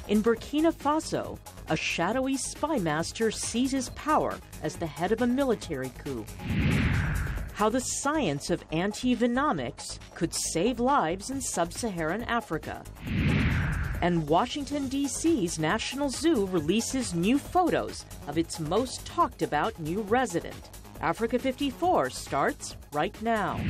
In Burkina Faso, a shadowy spy master seizes power as the head of a military coup. How the science of anti-venomics could save lives in sub-Saharan Africa. And Washington, D.C.'s National Zoo releases new photos of its most talked about new resident. Africa 54 starts right now.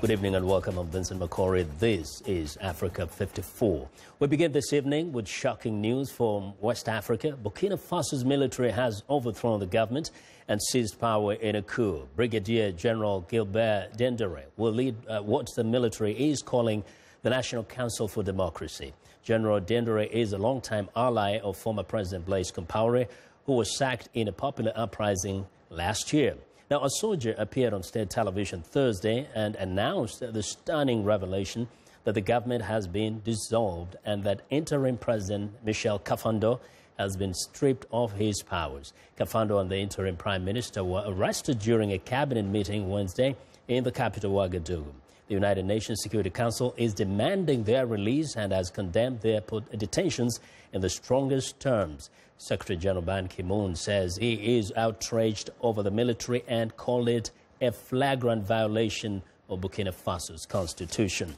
Good evening and welcome. I'm Vincent Makori. This is Africa 54. We begin this evening with shocking news from West Africa. Burkina Faso's military has overthrown the government and seized power in a coup. Brigadier General Gilbert Dendere will lead what the military is calling the National Council for Democracy. General Dendere is a longtime ally of former President Blaise Compaoré, who was sacked in a popular uprising last year. Now, a soldier appeared on state television Thursday and announced the stunning revelation that the government has been dissolved and that interim President Michel Kafando has been stripped of his powers. Kafando and the interim Prime Minister were arrested during a cabinet meeting Wednesday in the capital, Ouagadougou. The United Nations Security Council is demanding their release and has condemned their detentions in the strongest terms. Secretary General Ban Ki-moon says he is outraged over the military and called it a flagrant violation of Burkina Faso's constitution.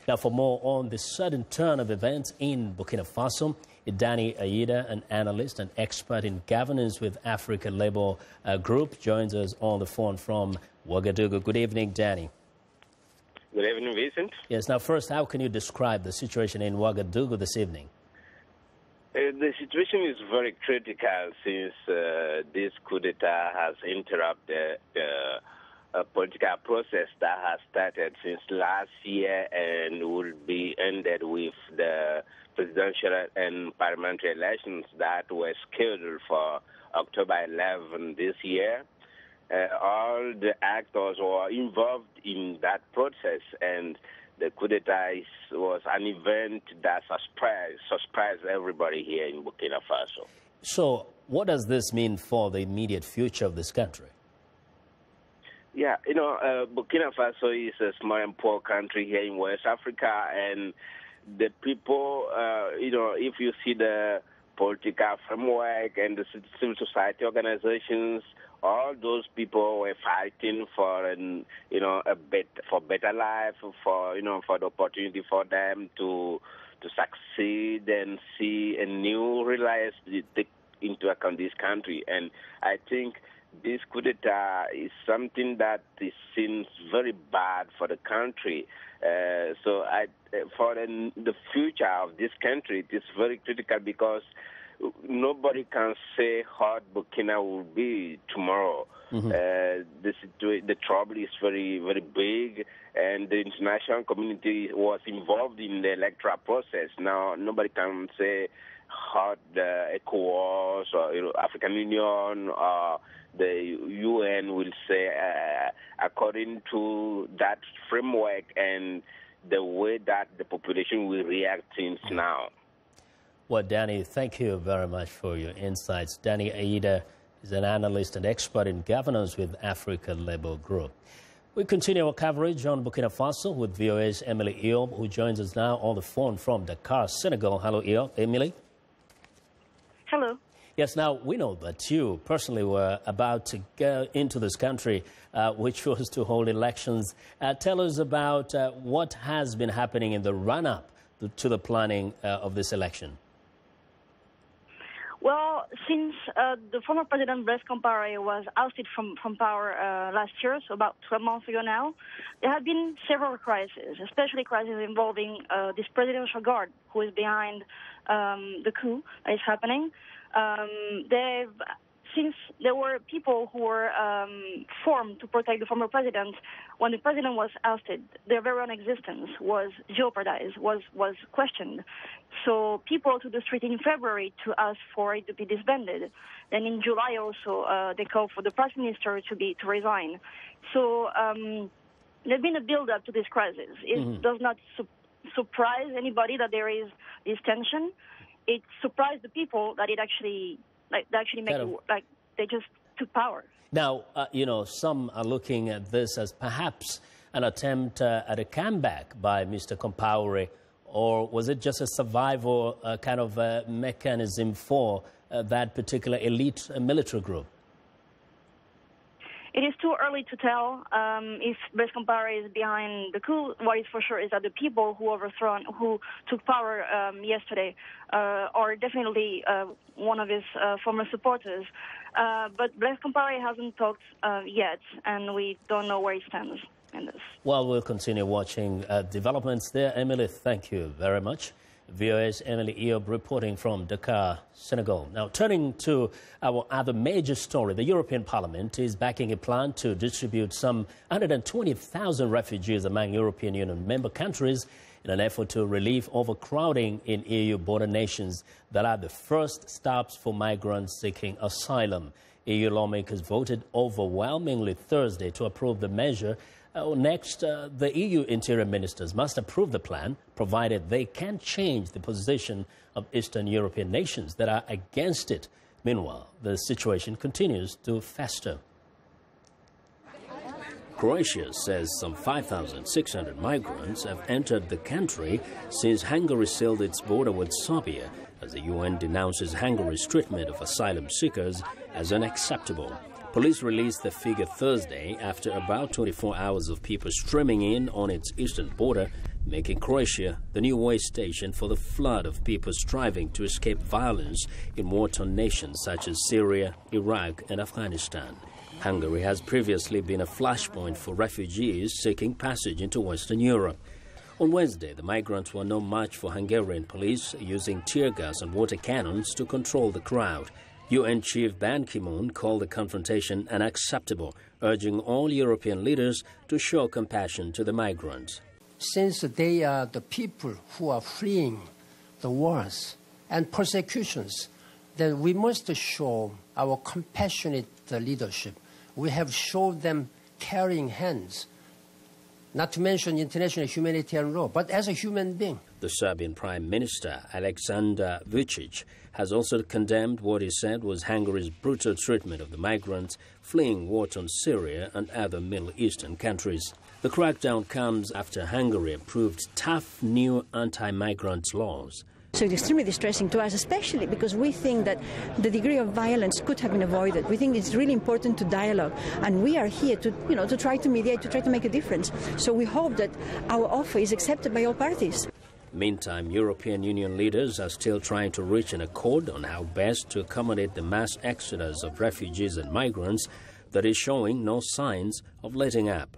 Now, for more on the sudden turn of events in Burkina Faso, Idani Aida, an analyst and expert in governance with Africa Labour Group, joins us on the phone from Ouagadougou. Good evening, Danny. Good evening, Vincent. Yes, now first, how can you describe the situation in Ouagadougou this evening? The situation is very critical since this coup d'etat has interrupted a political process that has started since last year and will be ended with the presidential and parliamentary elections that were scheduled for October 11 this year. All the actors were involved in that process, and the coup d'etat was an event that surprised everybody here in Burkina Faso. So what does this mean for the immediate future of this country? Yeah, Burkina Faso is a small and poor country here in West Africa, and the people, if you see the political framework and the civil society organizations, all those people were fighting for, for better life, for the opportunity for them to succeed and see a new realize take into account this country. And I think this coup d'etat is something that seems very bad for the country. For the future of this country, it is very critical because nobody can say how Burkina will be tomorrow. Mm-hmm. The trouble is very, very big, and the international community was involved in the electoral process. Now, nobody can say how the ECOWAS or African Union or the UN will say according to that framework and the way that the population will react since now. Well, Danny, thank you very much for your insights. Danny Aida is an analyst and expert in governance with Africa Labour Group. We continue our coverage on Burkina Faso with VOA's Emily Eob, who joins us now on the phone from Dakar, Senegal. Hello, Eob. Emily? Hello. Yes, now we know that you personally were about to go into this country, which was to hold elections. Tell us about what has been happening in the run-up to the planning of this election. Well, since the former President Blaise Compaoré was ousted from power last year, so about 12 months ago now, there have been several crises, especially crises involving this presidential guard who is behind the coup that is happening. Since there were people who were formed to protect the former president, when the president was ousted, their very own existence was jeopardized, was questioned. So people took the street in February to ask for it to be disbanded. Then in July also, they called for the prime minister to resign. So there's been a build-up to this crisis. It does not surprise anybody that there is this tension. It surprised the people that it actually they just took power. Now, some are looking at this as perhaps an attempt at a comeback by Mr. Compaoré or was it just a survival kind of mechanism for that particular elite military group? It is too early to tell if Blaise Compaoré is behind the coup. What is for sure is that the people who took power yesterday are definitely one of his former supporters. But Blaise Compaoré hasn't talked yet, and we don't know where he stands in this. Well, we'll continue watching developments there. Emily, thank you very much. VOA's Emily Eob reporting from Dakar, Senegal. Now, turning to our other major story, the European Parliament is backing a plan to distribute some 120,000 refugees among European Union member countries in an effort to relieve overcrowding in EU border nations that are the first stops for migrants seeking asylum. EU lawmakers voted overwhelmingly Thursday to approve the measure. Next, the EU interior ministers must approve the plan, provided they can change the position of Eastern European nations that are against it. Meanwhile, the situation continues to fester. Croatia says some 5,600 migrants have entered the country since Hungary sealed its border with Serbia, as the UN denounces Hungary's treatment of asylum seekers as unacceptable. Police released the figure Thursday after about 24 hours of people streaming in on its eastern border, making Croatia the new way station for the flood of people striving to escape violence in war-torn nations such as Syria, Iraq and Afghanistan. Hungary has previously been a flashpoint for refugees seeking passage into Western Europe. On Wednesday, the migrants were no match for Hungarian police, using tear gas and water cannons to control the crowd. UN Chief Ban Ki-moon called the confrontation unacceptable, urging all European leaders to show compassion to the migrants. Since they are the people who are fleeing the wars and persecutions, then we must show our compassionate leadership. We have shown them caring hands, not to mention international humanitarian law, but as a human being. The Serbian Prime Minister, Aleksandar Vučić, has also condemned what he said was Hungary's brutal treatment of the migrants fleeing war-torn Syria and other Middle Eastern countries. The crackdown comes after Hungary approved tough new anti-migrant laws. So it's extremely distressing to us, especially because we think that the degree of violence could have been avoided. We think it's really important to dialogue, and we are here to, to try to mediate, to try to make a difference. So we hope that our offer is accepted by all parties. Meantime, European Union leaders are still trying to reach an accord on how best to accommodate the mass exodus of refugees and migrants that is showing no signs of letting up.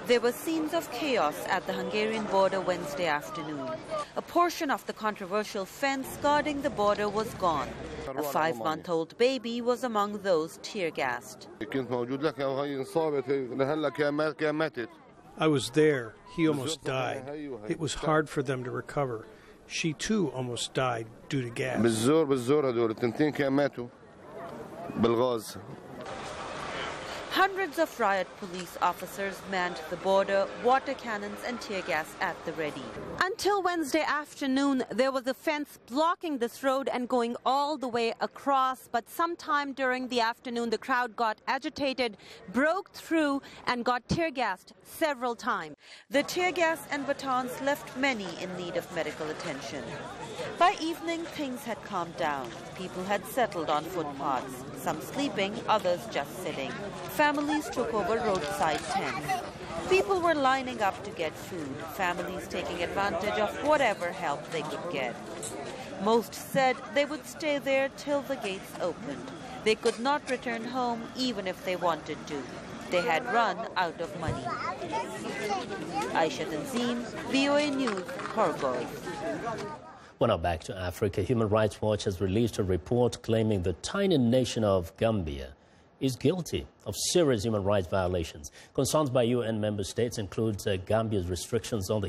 There were scenes of chaos at the Hungarian border Wednesday afternoon. A portion of the controversial fence guarding the border was gone. A 5-month-old baby was among those tear-gassed. I was there. He almost died. It was hard for them to recover. She too almost died due to gas. Hundreds of riot police officers manned the border, water cannons and tear gas at the ready. Until Wednesday afternoon, there was a fence blocking this road and going all the way across. But sometime during the afternoon, the crowd got agitated, broke through and got tear gassed several times. The tear gas and batons left many in need of medical attention. By evening, things had calmed down. People had settled on footpaths, some sleeping, others just sitting. Families took over roadside tents. People were lining up to get food, families taking advantage of whatever help they could get. Most said they would stay there till the gates opened. They could not return home even if they wanted to. They had run out of money. Aisha Tanzim, VOA News, Horgoy. Well, now back to Africa. Human Rights Watch has released a report claiming the tiny nation of Gambia is guilty of serious human rights violations. Concerns by UN member states include Gambia's restrictions on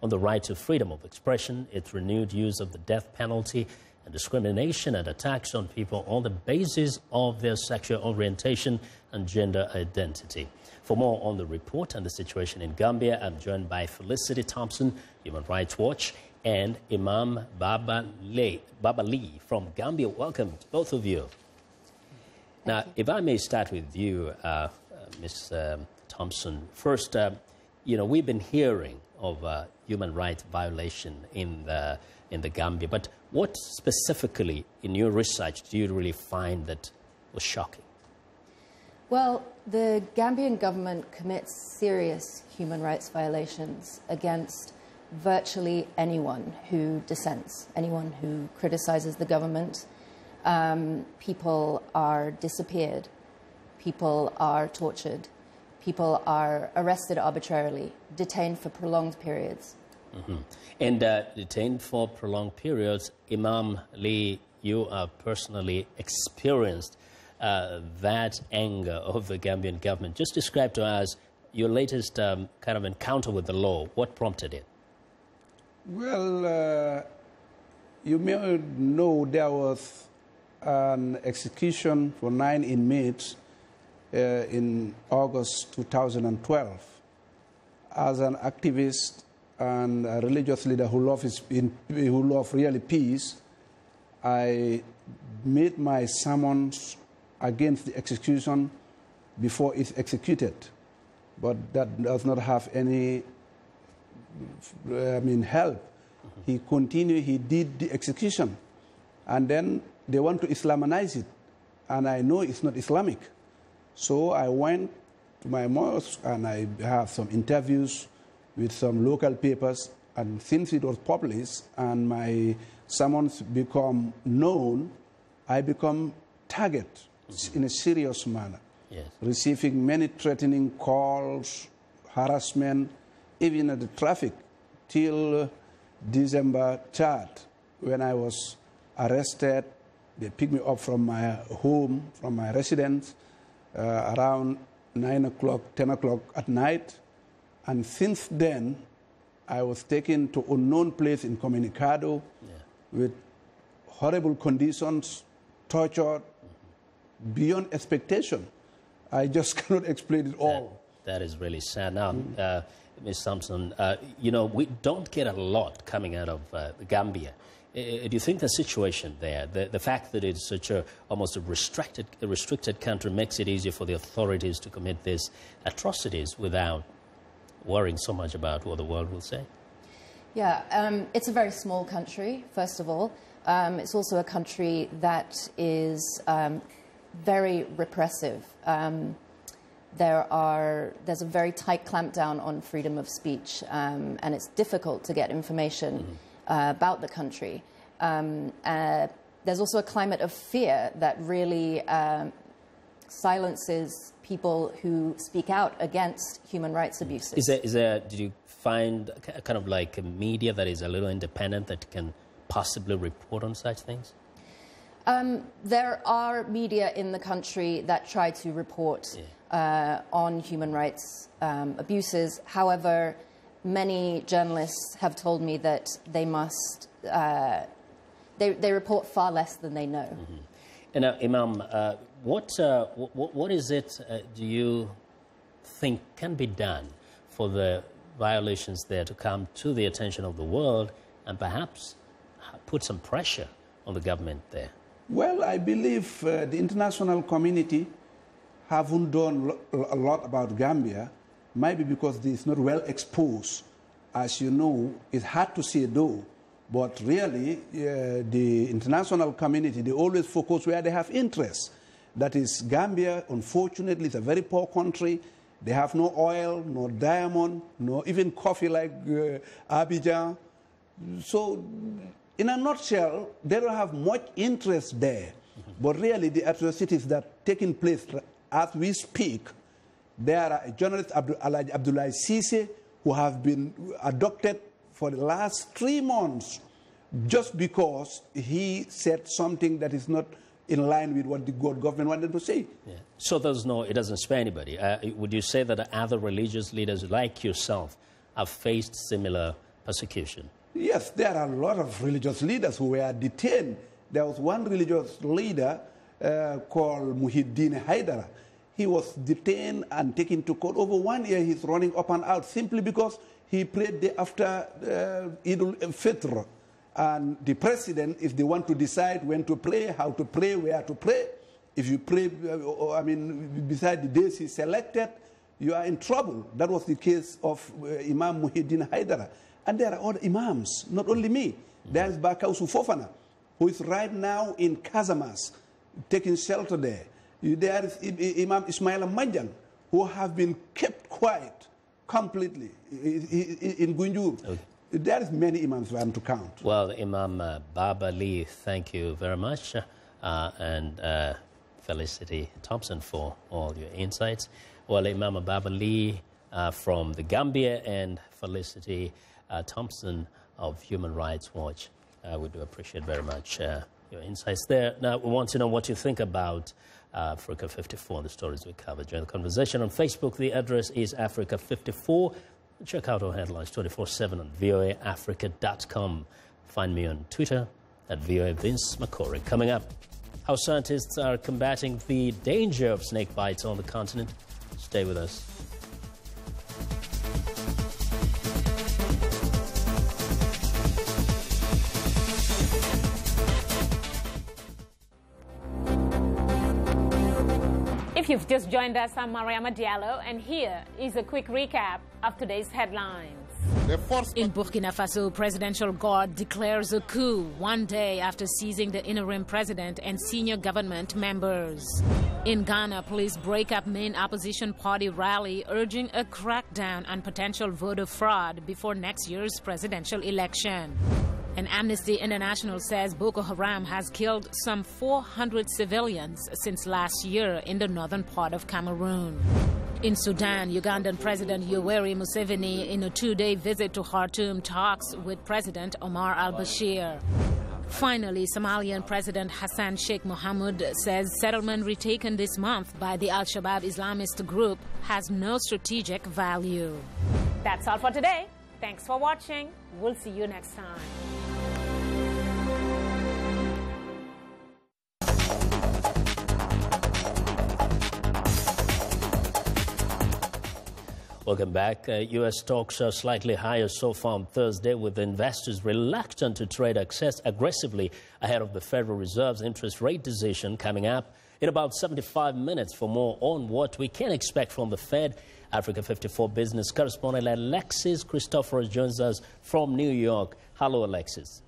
the right to freedom of expression, its renewed use of the death penalty, and discrimination and attacks on people on the basis of their sexual orientation and gender identity. For more on the report and the situation in Gambia, I'm joined by Felicity Thompson, Human Rights Watch, and Imam Baba Lee from Gambia. Welcome, both of you. Now, if I may start with you, Ms. Thompson. First, we've been hearing of human rights violation in the Gambia. But what specifically in your research do you really find that was shocking? Well, the Gambian government commits serious human rights violations against virtually anyone who dissents, anyone who criticizes the government. People are disappeared, people are tortured, people are arrested arbitrarily, detained for prolonged periods. Mm-hmm. And detained for prolonged periods, Imam Lee, you are personally experienced that anger of the Gambian government. Just describe to us your latest kind of encounter with the law. What prompted it? Well, you may know there was an execution for 9 inmates in August 2012. As an activist and a religious leader who love really peace, I made my summons against the execution before it's executed. But that does not have any help. He continued, he did the execution. And then they want to Islamanize it. And I know it's not Islamic. So I went to my mosque and I have some interviews with some local papers. And since it was published and my summons become known, I become target in a serious manner. Yes. Receiving many threatening calls, harassment, even at the traffic, till December 3rd, when I was arrested. They picked me up from my home, from my residence, around 9 o'clock, 10 o'clock at night. And since then, I was taken to an unknown place in Comunicado with horrible conditions, tortured, beyond expectation. I just cannot explain it all. That is really sad. Now, Ms. Thompson, you know, we don't get a lot coming out of Gambia. Do you think the situation there, the fact that it's such almost a restricted country makes it easier for the authorities to commit these atrocities without worrying so much about what the world will say? Yeah, it's a very small country, first of all. It's also a country that is very repressive. There's a very tight clampdown on freedom of speech, and it's difficult to get information about the country. There's also a climate of fear that really silences people who speak out against human rights abuses. Did you find kind of like a media that is a little independent that can possibly report on such things? There are media in the country that try to report on human rights abuses. However, many journalists have told me that they must, they report far less than they know. And Imam, what is it do you think can be done for the violations there to come to the attention of the world and perhaps put some pressure on the government there? Well, I believe the international community haven't done a lot about Gambia, maybe because it's not well exposed. As you know, it's hard to say though, but really the international community, they always focus where they have interest. That is, Gambia, unfortunately, is a very poor country. They have no oil, no diamond, no even coffee like Abidjan. So, in a nutshell, they don't have much interest there. But really, the atrocities that are taking place as we speak, there are journalist Abdullah Sise who have been abducted for the last 3 months just because he said something that is not in line with what the government wanted to say. Yeah. So it doesn't spare anybody. Would you say that other religious leaders like yourself have faced similar persecution? Yes, there are a lot of religious leaders who were detained. There was one religious leader called Muhyiddin Haidara. He was detained and taken to court. Over 1 year, he's running up and out simply because he prayed after Eid al-Fitr. And the president, if they want to decide when to pray, how to pray, where to pray, if you pray, beside the days he selected, you are in trouble. That was the case of Imam Muhyiddin Haidara. And there are other imams, not only me. There is Bakausu Fofana, who is right now in Casamas, taking shelter there. There is Imam Ismail Manjan, who have been kept quiet completely in Gunjur. Okay. There is many imams to count. Well, Imam Baba Lee, thank you very much. And Felicity Thompson for all your insights. Well, Imam Baba Lee from the Gambia and Felicity Thompson of Human Rights Watch. We do appreciate very much your insights there. Now, we want to know what you think about Africa 54, the stories we covered. Join the conversation on Facebook. The address is Africa 54. Check out our headlines 24/7 on voaafrica.com. Find me on Twitter at VOA Vince Makori. Coming up, how scientists are combating the danger of snake bites on the continent. Stay with us. If you've just joined us, I'm Mariama Diallo, and here is a quick recap of today's headlines. In Burkina Faso, presidential guard declares a coup 1 day after seizing the interim president and senior government members. In Ghana, police break up main opposition party rally urging a crackdown on potential voter fraud before next year's presidential election. And Amnesty International says Boko Haram has killed some 400 civilians since last year in the northern part of Cameroon. In Sudan, Ugandan President Yoweri Museveni, in a 2-day visit to Khartoum, talks with President Omar al-Bashir. Finally, Somalian President Hassan Sheikh Mohamud says settlement retaken this month by the Al-Shabaab Islamist group has no strategic value. That's all for today. Thanks for watching. We'll see you next time. Welcome back. U.S. stocks are slightly higher so far on Thursday, with investors reluctant to trade aggressively ahead of the Federal Reserve's interest rate decision coming up in about 75 minutes. For more on what we can expect from the Fed, Africa 54 business correspondent Alexis Christophorous joins us from New York. Hello, Alexis.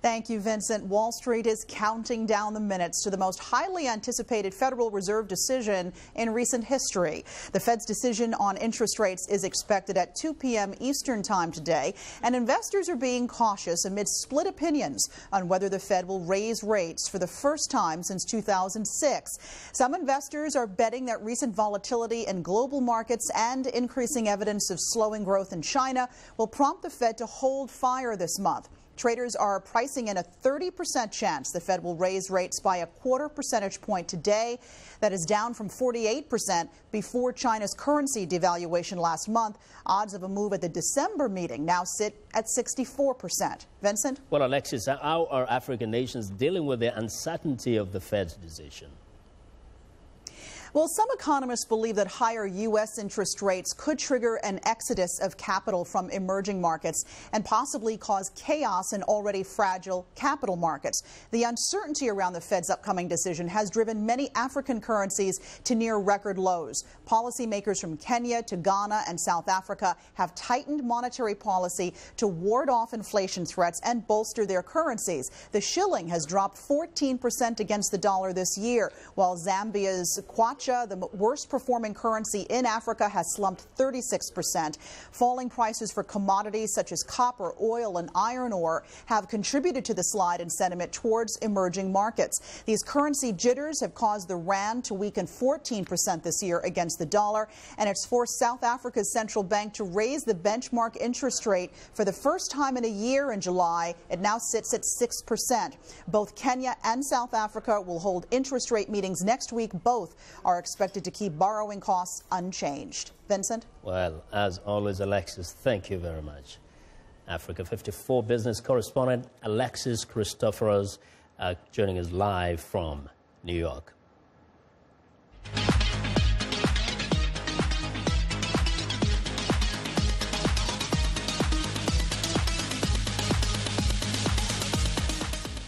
Thank you, Vincent. Wall Street is counting down the minutes to the most highly anticipated Federal Reserve decision in recent history. The Fed's decision on interest rates is expected at 2 p.m. Eastern Time today, and investors are being cautious amid split opinions on whether the Fed will raise rates for the first time since 2006. Some investors are betting that recent volatility in global markets and increasing evidence of slowing growth in China will prompt the Fed to hold fire this month. Traders are pricing in a 30% chance the Fed will raise rates by a 1/4 percentage point today. That is down from 48% before China's currency devaluation last month. Odds of a move at the December meeting now sit at 64%. Vincent? Well, Alexis, how are African nations dealing with the uncertainty of the Fed's decision? Well, some economists believe that higher U.S. interest rates could trigger an exodus of capital from emerging markets and possibly cause chaos in already fragile capital markets. The uncertainty around the Fed's upcoming decision has driven many African currencies to near record lows. Policymakers from Kenya to Ghana and South Africa have tightened monetary policy to ward off inflation threats and bolster their currencies. The shilling has dropped 14% against the dollar this year, while Zambia's kwacha, the worst performing currency in Africa, has slumped 36%. Falling prices for commodities such as copper, oil, and iron ore have contributed to the slide in sentiment towards emerging markets. These currency jitters have caused the rand to weaken 14% this year against the dollar, and it's forced South Africa's central bank to raise the benchmark interest rate for the first time in a year in July. It now sits at 6%. Both Kenya and South Africa will hold interest rate meetings next week. Both are expected to keep borrowing costs unchanged. Vincent? Well, as always, Alexis, thank you very much. Africa 54 business correspondent Alexis Christophorous joining us live from New York.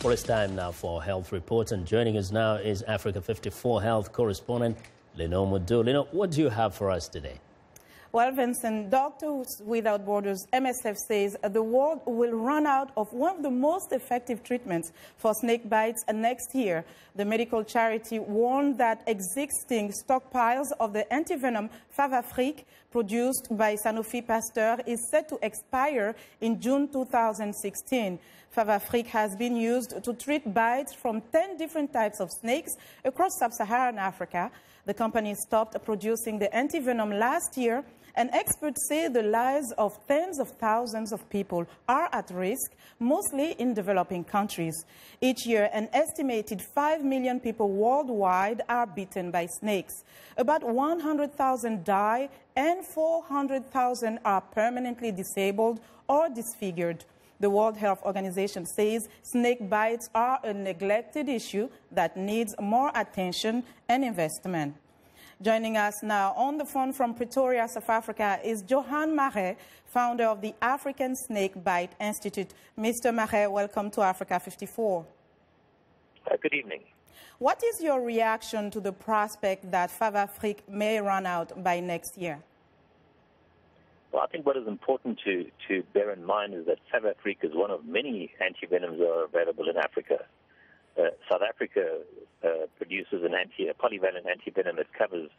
Well, it's time now for Health Report, and joining us now is Africa 54 Health correspondent Lino Mudu. Lino, what do you have for us today? Well, Vincent, Doctors Without Borders, MSF, says the world will run out of one of the most effective treatments for snake bites next year. The medical charity warned that existing stockpiles of the antivenom Favafric, produced by Sanofi Pasteur, is set to expire in June 2016. Favafric has been used to treat bites from 10 different types of snakes across sub-Saharan Africa. The company stopped producing the antivenom last year, and experts say the lives of tens of thousands of people are at risk, mostly in developing countries. Each year, an estimated 5 million people worldwide are bitten by snakes. About 100,000 die, and 400,000 are permanently disabled or disfigured. The World Health Organization says snake bites are a neglected issue that needs more attention and investment. Joining us now on the phone from Pretoria, South Africa, is Johan Marais, founder of the African Snake Bite Institute. Mr. Marais, welcome to Africa 54. Good evening. What is your reaction to the prospect that Favafric may run out by next year? Well, I think what is important to bear in mind is that Favafric is one of many antivenoms that are available in Africa. South Africa produces a polyvalent antivenom that covers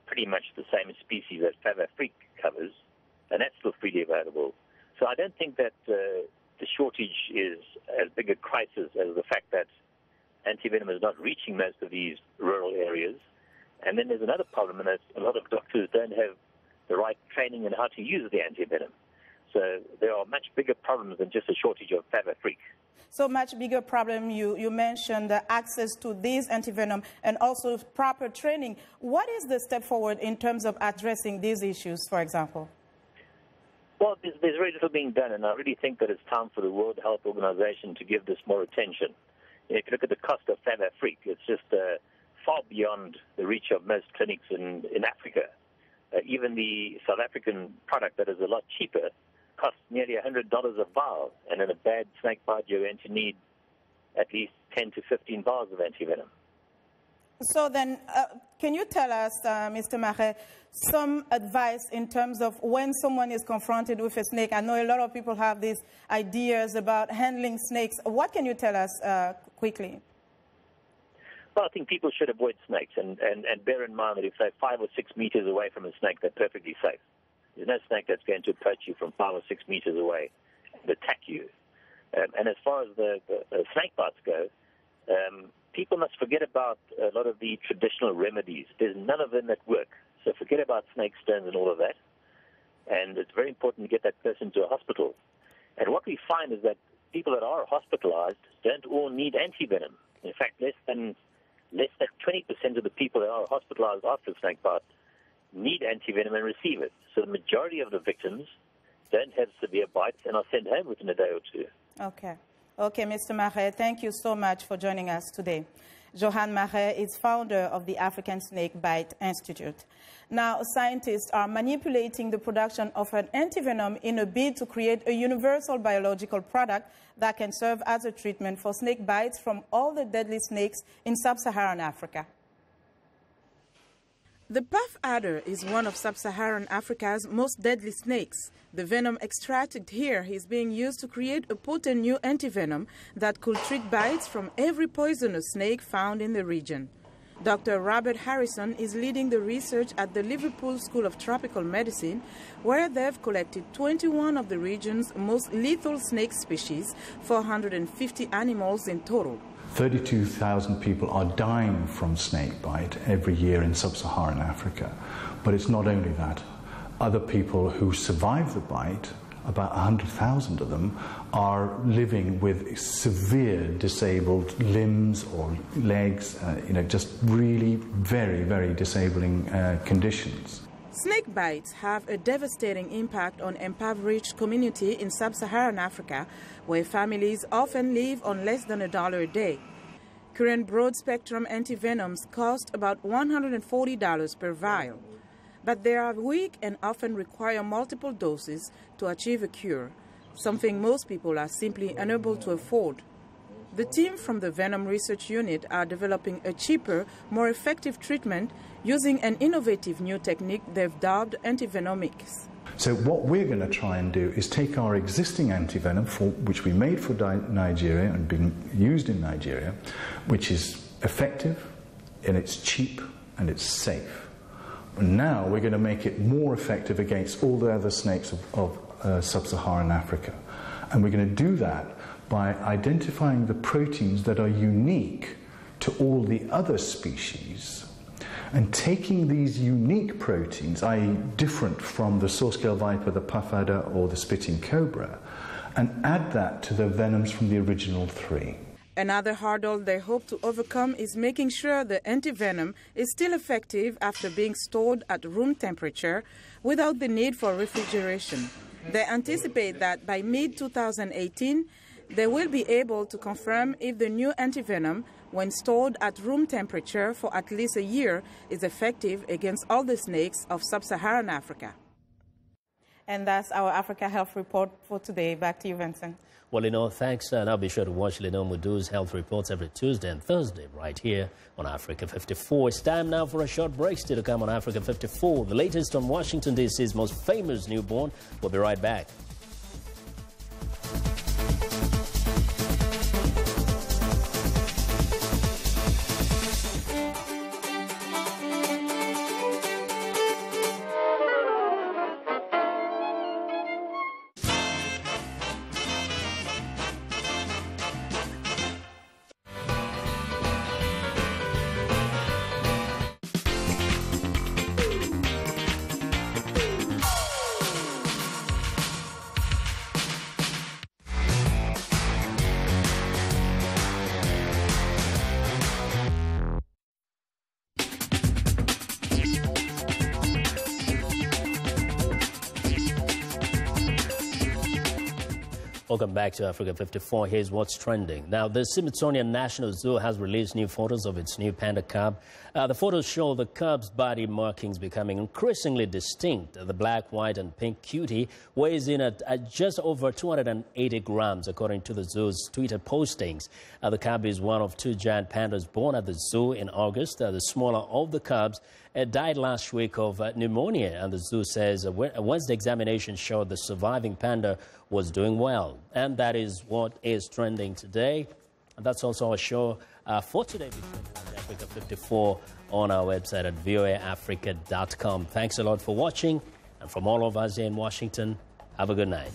pretty much the same species that Favafric covers, and that's still freely available. So I don't think that the shortage is as big a crisis as the fact that antivenom is not reaching most of these rural areas. And then there's another problem, and that's a lot of doctors don't have the right training in how to use the antivenom. So there are much bigger problems than just a shortage of Favafric. So much bigger problem. You mentioned the access to these antivenom and also proper training. What is the step forward in terms of addressing these issues, for example? Well, there's very little being done, and I really think that it's time for the World Health Organization to give this more attention. If you look at the cost of Favafric, it's just far beyond the reach of most clinics in Africa. Even the South African product that is a lot cheaper costs nearly $100 a vial, and in a bad snake bite, you're going to need at least 10 to 15 vials of antivenom. So then, can you tell us, Mr. Marais, some advice in terms of when someone is confronted with a snake? I know a lot of people have these ideas about handling snakes. What can you tell us quickly? Well, I think people should avoid snakes and bear in mind that if they're 5 or 6 meters away from a snake, they're perfectly safe. There's no snake that's going to approach you from 5 or 6 meters away and attack you. And as far as the snake bites go, people must forget about a lot of the traditional remedies. There's none of them that work. So forget about snake stones and all of that. And it's very important to get that person to a hospital. And what we find is that people that are hospitalized don't all need antivenom. In fact, less than 20% of the people that are hospitalized after a snake bite need antivenom and receive it. So the majority of the victims don't have severe bites and are sent home within a day or two. Okay. Okay, Mr. Marais, thank you so much for joining us today. Johan Marais is founder of the African Snake Bite Institute. Now, scientists are manipulating the production of an antivenom in a bid to create a universal biological product that can serve as a treatment for snake bites from all the deadly snakes in sub-Saharan Africa. The puff adder is one of sub-Saharan Africa's most deadly snakes. The venom extracted here is being used to create a potent new antivenom that could treat bites from every poisonous snake found in the region. Dr. Robert Harrison is leading the research at the Liverpool School of Tropical Medicine, where they've collected 21 of the region's most lethal snake species, 450 animals in total. 32,000 people are dying from snake bite every year in sub-Saharan Africa. But it's not only that. Other people who survive the bite, about 100,000 of them, are living with severe disabled limbs or legs, just really very, very disabling conditions. Snake bites have a devastating impact on impoverished communities in sub-Saharan Africa, where families often live on less than $1 a day. Current broad-spectrum antivenoms cost about $140 per vial, but they are weak and often require multiple doses to achieve a cure, something most people are simply unable to afford. The team from the Venom Research Unit are developing a cheaper, more effective treatment using an innovative new technique they've dubbed antivenomics. So what we're going to try and do is take our existing antivenom, which we made for Nigeria and being used in Nigeria, which is effective and it's cheap and it's safe. And now we're going to make it more effective against all the other snakes of sub-Saharan Africa. And we're going to do that by identifying the proteins that are unique to all the other species, and taking these unique proteins, i.e. different from the saw-scale viper, the puff adder, or the spitting cobra, and add that to the venoms from the original 3. Another hurdle they hope to overcome is making sure the antivenom is still effective after being stored at room temperature without the need for refrigeration. They anticipate that by mid-2018, they will be able to confirm if the new antivenom, when stored at room temperature for at least a year, is effective against all the snakes of sub-Saharan Africa. And that's our Africa Health Report for today. Back to you, Vincent. Well, Lenore, thanks. And I'll be sure to watch Lenore Mudu's health reports every Tuesday and Thursday right here on Africa 54. It's time now for a short break. Still to come on Africa 54. The latest on Washington, D.C.'s most famous newborn. We'll be right back. Welcome back to Africa 54. Here's what's trending. Now, the Smithsonian National Zoo has released new photos of its new panda cub. The photos show the cub's body markings becoming increasingly distinct. The black, white, and pink cutie weighs in at just over 280 grams, according to the zoo's Twitter postings. The cub is one of 2 giant pandas born at the zoo in August. The smaller of the cubs died last week of pneumonia, and the zoo says once the examination showed the surviving panda was doing well. And that is what is trending today. And that's also our show for today. Africa 54 on our website at voaafrica.com. Thanks a lot for watching. And from all of us here in Washington, have a good night.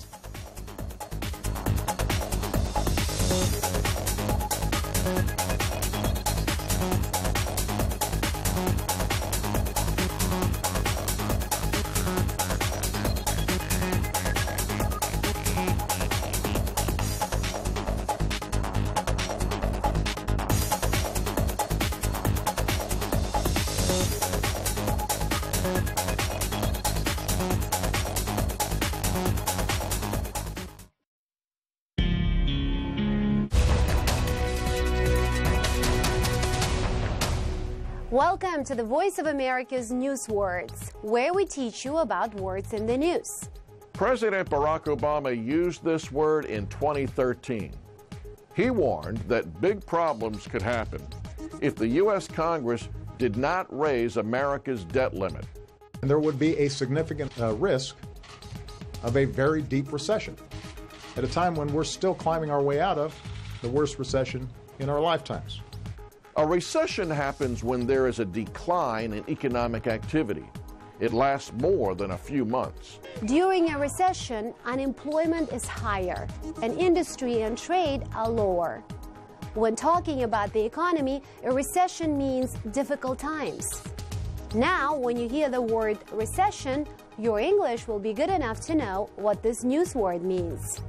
Welcome to the Voice of America's News Words, where we teach you about words in the news. President Barack Obama used this word in 2013. He warned that big problems could happen if the U.S. Congress did not raise America's debt limit. And there would be a significant risk of a very deep recession at a time when we're still climbing our way out of the worst recession in our lifetimes. A recession happens when there is a decline in economic activity. It lasts more than a few months. During a recession, unemployment is higher, and industry and trade are lower. When talking about the economy, a recession means difficult times. Now, when you hear the word recession, your English will be good enough to know what this news word means.